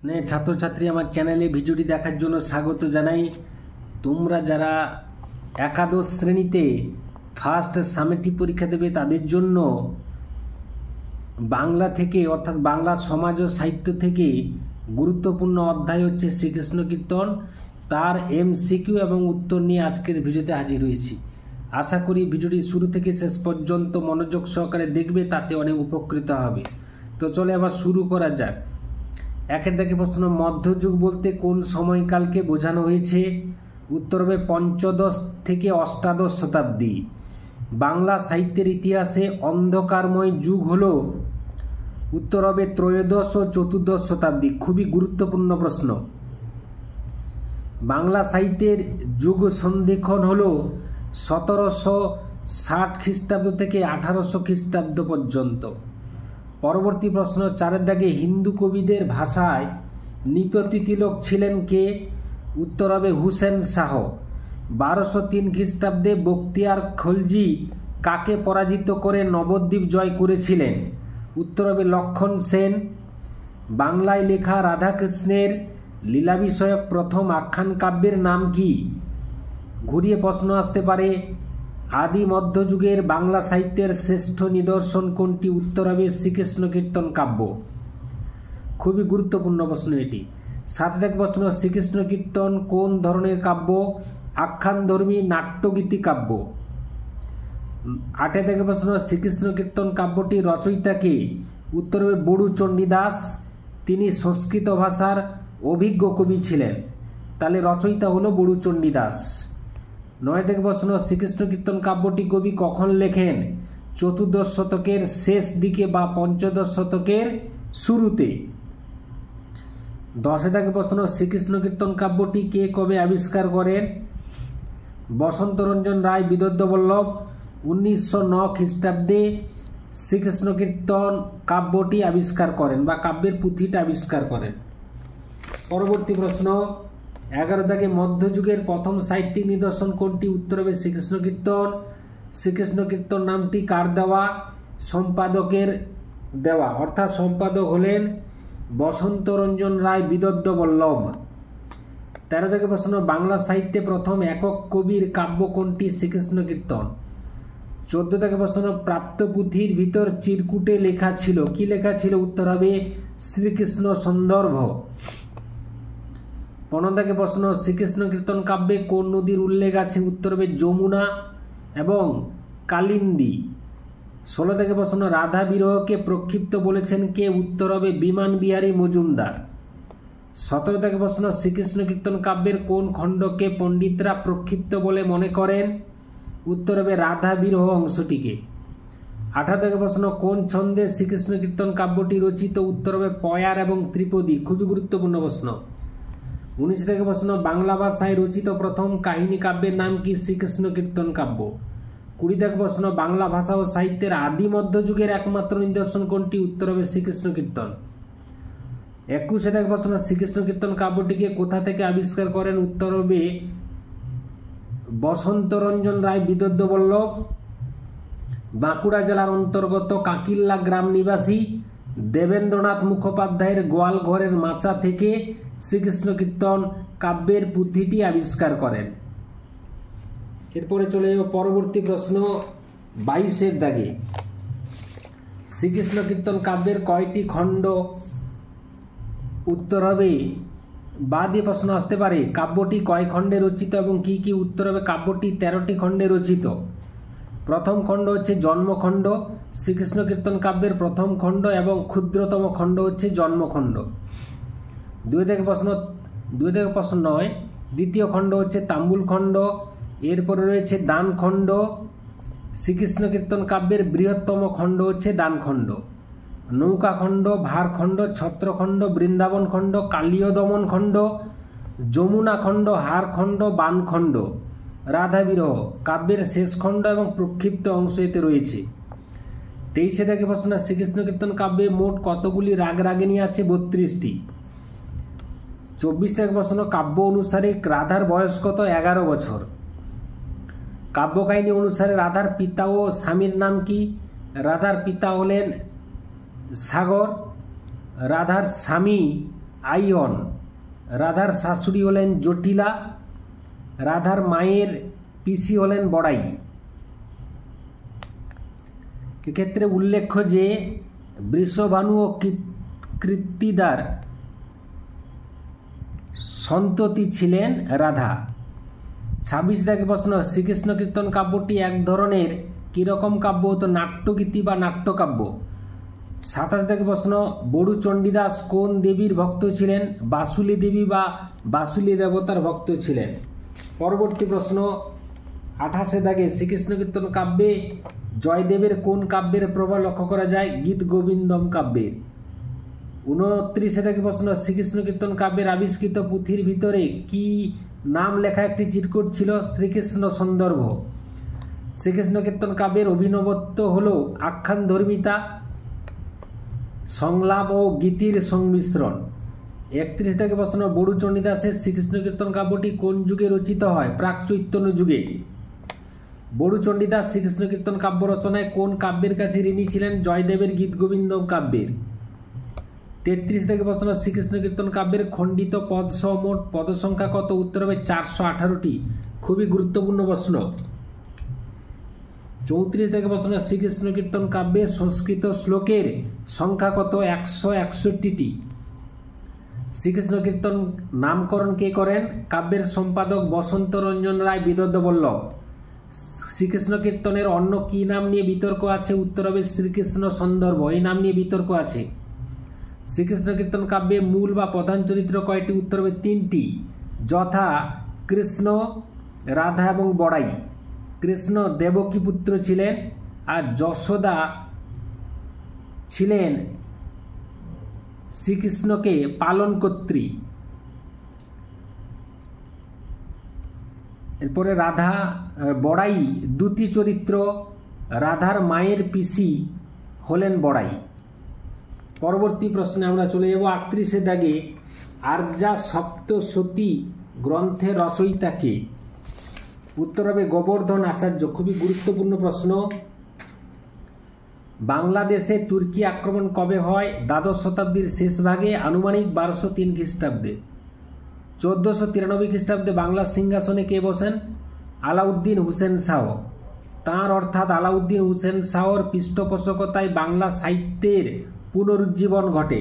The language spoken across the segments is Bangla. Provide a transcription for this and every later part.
ছাত্রছাত্রী আমার চ্যানেলে ভিডিওটি দেখার জন্য স্বাগত জানাই। তোমরা যারা একাদশ শ্রেণীতে ফার্স্ট সামেটিভ পরীক্ষা দেবে তাদের জন্য বাংলা থেকে অর্থাৎ বাংলা সমাজ ও সাহিত্য থেকে গুরুত্বপূর্ণ অধ্যায় হচ্ছে শ্রীকৃষ্ণ কীর্তন। তার এমসিকিউ এবং উত্তর নিয়ে আজকের ভিডিওতে হাজির হয়েছি। আশা করি ভিডিওটি শুরু থেকে শেষ পর্যন্ত মনোযোগ সহকারে দেখবে, তাতে অনেক উপকৃত হবে। তো চলে আবার শুরু করা যাক। একের দাগে প্রশ্ন, মধ্যযুগ বলতে কোন সময়কালকে বোঝানো হয়েছে? উত্তর হবে পঞ্চদশ থেকে অষ্টাদশ শতাব্দী। বাংলা সাহিত্যের ইতিহাসে অন্ধকারময় যুগ হলো? উত্তর হবে ত্রয়োদশ ও চতুর্দশ শতাব্দী। খুবই গুরুত্বপূর্ণ প্রশ্ন। বাংলা সাহিত্যের যুগ সন্ধিক্ষণ হলো 1760 খ্রিস্টাব্দ থেকে 1800 খ্রিস্টাব্দ পর্যন্ত। পরবর্তী প্রশ্ন, চারের দাগে হিন্দু কবিদের ভাষায় নৃপতি তিলক ছিলেন কে? উত্তর হবে হুসেন শাহ। 1203 খ্রিস্টাব্দে বখতিয়ার খলজি কাকে পরাজিত করে নবদ্বীপ জয় করেছিলেন? উত্তর হবে লক্ষণ সেন। বাংলায় লেখা রাধাকৃষ্ণের লীলা বিষয়ক প্রথম আখ্যান কাব্যের নাম কি? ঘুরিয়ে প্রশ্ন আসতে পারে, আদি মধ্যযুগের বাংলা সাহিত্যের শ্রেষ্ঠ নিদর্শন কোনটি? উত্তর হবে শ্রীকৃষ্ণ কীর্তন কাব্য। খুবই গুরুত্বপূর্ণ প্রশ্ন এটি। 7 দাগে প্রশ্ন, শ্রীকৃষ্ণ কীর্তন কোন ধরনের কাব্য? আখ্যানধর্মী নাট্যগীতি কাব্য। 8 দাগে প্রশ্ন, শ্রীকৃষ্ণ কীর্তন কাব্যটি রচয়িতা কে? উত্তর হবে বড়ু চণ্ডীদাস। তিনি সংস্কৃত ভাষার অভিজ্ঞ কবি ছিলেন, তাহলে রচয়িতা হলো বড়ু চণ্ডীদাস। 9 দাগে প্রশ্ন, শ্রীকৃষ্ণ কীর্তন কাব্যটি কবি কখন লেখেন? চতুর্দশ শতকের শেষ দিকে বা পঞ্চদশ শতকের শুরুতে। 10 দাগে প্রশ্ন, শ্রীকৃষ্ণ কীর্তন কাব্যটি কে কবে আবিষ্কার করেন? বসন্তরঞ্জন রায় বিদ্যোৎবল্লভ 1909 খ্রিস্টাব্দে শ্রীকৃষ্ণ কীর্তন কাব্যটি আবিষ্কার করেন বা কাব্যের পুঁথিটা আবিষ্কার করেন। পরবর্তী প্রশ্ন, 11 দাগে মধ্যযুগের প্রথম সাহিত্যিক নিদর্শন কোনটি? উত্তর হবে শ্রীকৃষ্ণ কীর্তন। শ্রীকৃষ্ণ কীর্তন নামটি কার দেওয়া? সম্পাদকের দেওয়া, অর্থাৎ সম্পাদক হলেন বসন্তরঞ্জন রায় বিদ্যোৎবল্লভ। 13 দাগে প্রশ্ন, বাংলা সাহিত্যে প্রথম একক কবির কাব্য কোনটি? শ্রীকৃষ্ণ কীর্তন। 14 দাগে প্রশ্ন, প্রাপ্ত পুঁথির ভিতর চিরকুটে লেখা ছিল, কি লেখা ছিল? উত্তর হবে শ্রীকৃষ্ণ সন্দর্ভ। 15 দাগে প্রশ্ন, শ্রীকৃষ্ণ কীর্তন কাব্যে কোন নদীর উল্লেখ আছে? উত্তর হবে যমুনা এবং কালিন্দী। 16 দাগে প্রশ্ন, রাধা বিরহকে প্রক্ষিপ্ত বলেছেন কে? উত্তর হবে বিমান বিহারী মজুমদার। 17 দাগে প্রশ্ন, শ্রীকৃষ্ণ কীর্তন কাব্যের কোন খণ্ডকে পণ্ডিতরা প্রক্ষিপ্ত বলে মনে করেন? উত্তর হবে রাধা বিরহ অংশটিকে। 18 দাগে প্রশ্ন, কোন ছন্দে শ্রীকৃষ্ণ কীর্তন কাব্যটি রচিত? উত্তর হবে পয়ার এবং ত্রিপদী। খুবই গুরুত্বপূর্ণ প্রশ্ন। 19 দাগে প্রশ্ন, বাংলা ভাষায় রচিত প্রথম কাহিনী কাব্যের নাম কি? শ্রীকৃষ্ণ কীর্তন কাব্য। 20 দাগে প্রশ্ন, বাংলা ভাষা ও সাহিত্যের আদি মধ্যযুগের একমাত্র নিদর্শন কোনটি? উত্তর হবে শ্রীকৃষ্ণ কীর্তন। 21 দাগে প্রশ্ন, শ্রীকৃষ্ণ কীর্তন কাব্যটিকে কোথা থেকে আবিষ্কার করেন? উত্তর হবে বসন্তরঞ্জন রায় বিদ্যোৎবল্লভ। বাঁকুড়া জেলার অন্তর্গত কাকিল্লা গ্রাম নিবাসী দেবেন্দ্রনাথ মুখোপাধ্যায়ের গোয়াল ঘরের মাচা থেকে শ্রীকৃষ্ণ কীর্তন কাব্যের পুঁথিটি আবিষ্কার করেন। এরপরে চলে যাব পরবর্তী প্রশ্ন 22 দাগে, শ্রীকৃষ্ণ কীর্তন কাব্যের কয়টি খণ্ড? উত্তর হবে বা দিয়ে প্রশ্ন আসতে পারে, কাব্যটি কয় খণ্ডে রচিত এবং কি কি? উত্তর হবে কাব্যটি 13টি খণ্ডে রচিত। প্রথম খণ্ড হচ্ছে জন্মখণ্ড, শ্রীকৃষ্ণ কীর্তন কাব্যের প্রথম খণ্ড এবং ক্ষুদ্রতম খণ্ড হচ্ছে জন্মখণ্ড। 2 দাগে প্রশ্ন 9, দ্বিতীয় খণ্ড হচ্ছে তাম্বুল খণ্ড। এরপরে রয়েছে দান খণ্ড। শ্রীকৃষ্ণ কীর্তন কাব্যের বৃহত্তম খণ্ড হচ্ছে দান খণ্ড। নৌকা খণ্ড, ভার খণ্ড, ছত্রখণ্ড, বৃন্দাবন খণ্ড, কালীয় দমন খণ্ড, যমুনা খণ্ড, হার খণ্ড, বান খণ্ড। রাধা বিরহ কাব্যের শেষ খণ্ড এবং প্রক্ষিপ্ত অংশ এতে রয়েছে। 23 দাগে প্রশ্ন, শ্রীকৃষ্ণ কীর্তন কাব্যে মোট কতগুলি রাগ রাগিনী আছে? 32টি। 24 দাগে প্রশ্ন, কাব্য অনুসারে রাধার বয়স কত? 11 বছর। কাব্য কাহিনী অনুসারে রাধার পিতা ও স্বামীর নাম কি? রাধার পিতা হলেন সাগর, রাধার স্বামী আইয়ন। রাধার শাশুড়ি হলেন জটিলা। রাধার মায়ের পিসি হলেন বড়াই। এক্ষেত্রে উল্লেখ্য যে বৃষভানু ও কৃত্তিদার সন্ততি ছিলেন রাধা। 26 দাগে প্রশ্ন, শ্রীকৃষ্ণ কীর্তন কাব্যটি এক ধরনের কিরকম কাব্য হতো? নাট্যগীতি বা নাট্যকাব্য। 27 দাগে প্রশ্ন, বড়ু চণ্ডীদাস কোন দেবীর ভক্ত ছিলেন? বাসুলী দেবী বা বাসুলী দেবতার ভক্ত ছিলেন। পরবর্তী প্রশ্ন 28 দাগে, শ্রীকৃষ্ণ কীর্তন কাব্যে জয়দেবের কোন কাব্যের প্রভাব লক্ষ্য করা যায়? গীত গোবিন্দম কাব্যের। 29 দাগে প্রশ্ন, শ্রীকৃষ্ণ কীর্তন কাব্যের আবিষ্কৃত পুঁথির ভিতরে কি নাম লেখা একটি চিরকুট ছিল? শ্রীকৃষ্ণ সন্দর্ভ। শ্রীকৃষ্ণ কীর্তন কাব্যের অভিনবত্ব হল আখ্যান ধর্মিতা, সংলাপ ও গীতির সংমিশ্রণ। 31 থেকে প্রশ্ন, বড়ু চণ্ডীদাসের শ্রীকৃষ্ণ কীর্তন কাব্যটি কোন যুগে রচিত হয়? প্রাক চৈতন্য যুগে। বড়ু চণ্ডীদাস শ্রীকৃষ্ণ কীর্তন কাব্য রচনায় কোন কাব্যের কাছে ঋণী ছিলেন? জয়দেবের গীত গোবিন্দম কাব্যের। 33 থেকে প্রশ্ন, শ্রীকৃষ্ণ কীর্তন কাব্যের খণ্ডিত পদ সহ মোট পদ সংখ্যা কত? উত্তর হবে 418টি। খুবই গুরুত্বপূর্ণ প্রশ্ন। 34 থেকে প্রশ্ন, শ্রীকৃষ্ণ কীর্তন কাব্যে সংস্কৃত শ্লোকের সংখ্যা কত? 161টি। শ্রীকৃষ্ণ কীর্তন নামকরণ কে করেন? কাব্যের সম্পাদক বসন্ত রঞ্জন রায় বিদগ্ধ বল্লভ। শ্রীকৃষ্ণ কীর্তনের অন্য কি নাম নিয়ে বিতর্ক আছে? উত্তর হবে শ্রীকৃষ্ণ সন্দর্ভ। এই নাম নিয়ে বিতর্ক আছে। শ্রীকৃষ্ণ কীর্তন কাব্যে মূল বা প্রধান চরিত্র কয়টি? উত্তর হবে 3টি, যথা কৃষ্ণ, রাধা এবং বড়াই। কৃষ্ণ দেবকী পুত্র ছিলেন আর যশোদা ছিলেন শ্রীকৃষ্ণকে পালনকর্ত্রী। এরপরে রাধা বড়াই দুটি চরিত্র। রাধার মায়ের পিসি হলেন বড়াই। পরবর্তী প্রশ্নে আমরা চলে যাব 38 দাগে, আর্যা সপ্তশতী গ্রন্থের রচয়িতা কে? উত্তর হবে গোবর্ধন আচার্য। খুবই গুরুত্বপূর্ণ প্রশ্ন। বাংলাদেশে তুর্কি আক্রমণ কবে হয়? দ্বাদশ শতাব্দীর শেষ ভাগে, আনুমানিক 1203 খ্রিস্টাব্দে। 1493 খ্রিস্টাব্দে বাংলার সিংহাসনে কে বসেন? আলাউদ্দিন হুসেন শাহ। তাঁর অর্থাৎ আলাউদ্দিন হুসেন শাহর পৃষ্ঠপোষকতায় বাংলা সাহিত্যের পুনরুজ্জীবন ঘটে।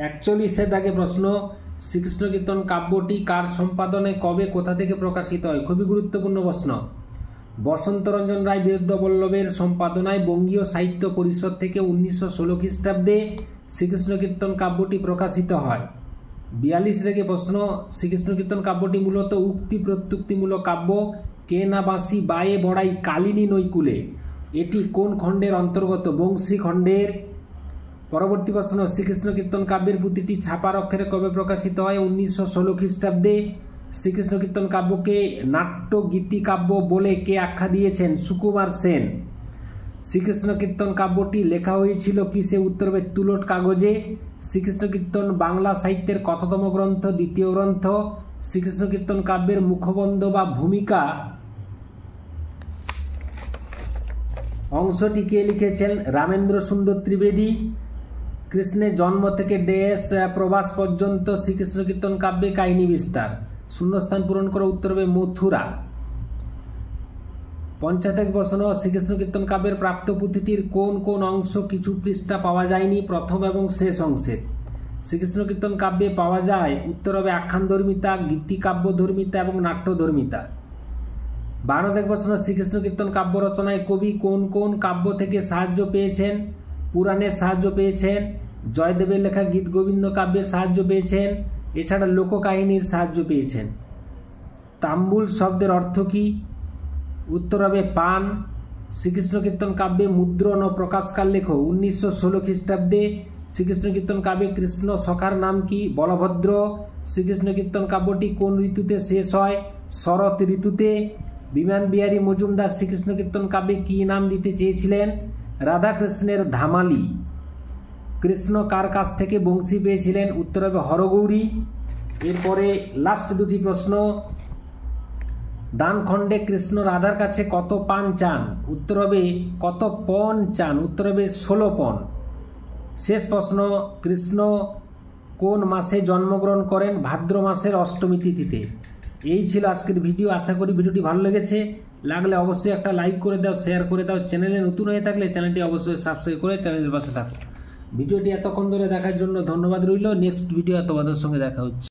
41 দাগে প্রশ্ন, শ্রীকৃষ্ণ কীর্তন কাব্যটি কার সম্পাদনে কবে কোথা থেকে প্রকাশিত হয়? খুবই গুরুত্বপূর্ণ প্রশ্ন। বসন্ত রঞ্জন রায় বিদগ্ধ বল্লভের সম্পাদনায় বঙ্গীয় সাহিত্য পরিষদ থেকে 1916 খ্রিস্টাব্দে শ্রীকৃষ্ণ কীর্তন কাব্যটি প্রকাশিত হয়। 42 থেকে প্রশ্ন, শ্রীকৃষ্ণ কীর্তন কাব্যটি মূলত উক্তি প্রত্যুক্তিমূলক কাব্য। কে না বাঁশি বায়ে বড়াই কালিনী নৈকুলে, এটি কোন খণ্ডের অন্তর্গত? বংশী খণ্ডের। পরবর্তী প্রশ্ন, শ্রীকৃষ্ণ কীর্তন কাব্যের পুঁথিটি ছাপার অক্ষরে কবে প্রকাশিত হয়? 1916 খ্রিস্টাব্দে। শ্রীকৃষ্ণ কীর্তন কাব্যকে নাট্য গীতি কাব্য বলে কে আখ্যা দিয়েছেন? সুকুমার সেন। শ্রীকৃষ্ণ কীর্তন কাব্যটি লেখা হয়েছিল কিসে? উত্তর হবে তুলট কাগজে। শ্রীকৃষ্ণ কীর্তন বাংলা সাহিত্যের কততম গ্রন্থ? দ্বিতীয় গ্রন্থ। শ্রীকৃষ্ণ কীর্তন কাব্যের মুখবন্ধ বা ভূমিকা অংশটি কে লিখেছেন? রামেন্দ্র সুন্দর ত্রিবেদী। কৃষ্ণের জন্ম থেকে ডেস প্রবাস পর্যন্ত শ্রীকৃষ্ণ কীর্তন কাব্যে কাহিনী বিস্তার। শূন্যস্থান পূরণ করে উত্তর হবে মথুরা। 50 প্রশ্ন, শ্রীকৃষ্ণ কীর্তন কাব্যের প্রাপ্ত পুঁথিটির কোন কোন অংশ কিছু পৃষ্ঠা পাওয়া যায়নি? প্রথম এবং শেষ অংশের। শ্রীকৃষ্ণ কীর্তন কাব্যে পাওয়া যায়? উত্তর হবে আখ্যান ধর্মিতা, গীতিকাব্য ধর্মিতা এবং নাট্য ধর্মিতা। 52 প্রশ্ন, শ্রীকৃষ্ণ কীর্তন কাব্য রচনায় কবি কোন কোন কাব্য থেকে সাহায্য পেয়েছেন? পুরাণের সাহায্য পেয়েছেন, জয়দেবের লেখা গীত গোবিন্দ কাব্যের সাহায্য পেয়েছেন, এছাড়া লোককাহিনীর সাহায্য পেয়েছেন। তাম্বুল শব্দের অর্থ কি? উত্তর হবে পান। শ্রীকৃষ্ণ কীর্তন কাব্যে মুদ্রণ ও প্রকাশকাল লেখ 1916 খ্রিস্টাব্দে। শ্রীকৃষ্ণ কীর্তন কাব্যে কৃষ্ণ সখার নাম কি? বলভদ্র। শ্রীকৃষ্ণ কীর্তন কাব্যটি কোন ঋতুতে শেষ হয়? শরৎ ঋতুতে। বিমান বিহারী মজুমদার শ্রীকৃষ্ণ কীর্তন কাব্যে কি নাম দিতে চেয়েছিলেন? রাধাকৃষ্ণের ধামালি। কৃষ্ণ কার কাছ থেকে বংশী পেয়েছিলেন? উত্তর হবে হরগৌরী। এরপরে লাস্ট দুটি প্রশ্ন। দানখণ্ডে কৃষ্ণ রাধার কাছে কত পান চান? উত্তর হবে কত পণ চান? উত্তর হবে 16 পণ। শেষ প্রশ্ন, কৃষ্ণ কোন মাসে জন্মগ্রহণ করেন? ভাদ্র মাসের অষ্টমী তিথিতে। এই ছিল আজকের ভিডিও। আশা করি ভিডিওটি ভালো লেগেছে। লাগলে অবশ্যই একটা লাইক করে দাও, শেয়ার করে দাও। চ্যানেলে নতুন হয়ে থাকলে চ্যানেলটি অবশ্যই সাবস্ক্রাইব করে চ্যানেলের পাশে থাকো। ভিডিওটি এতক্ষণ ধরে দেখার জন্য ধন্যবাদ রইল। নেক্সট ভিডিও তোমাদের সঙ্গে দেখা হচ্ছে।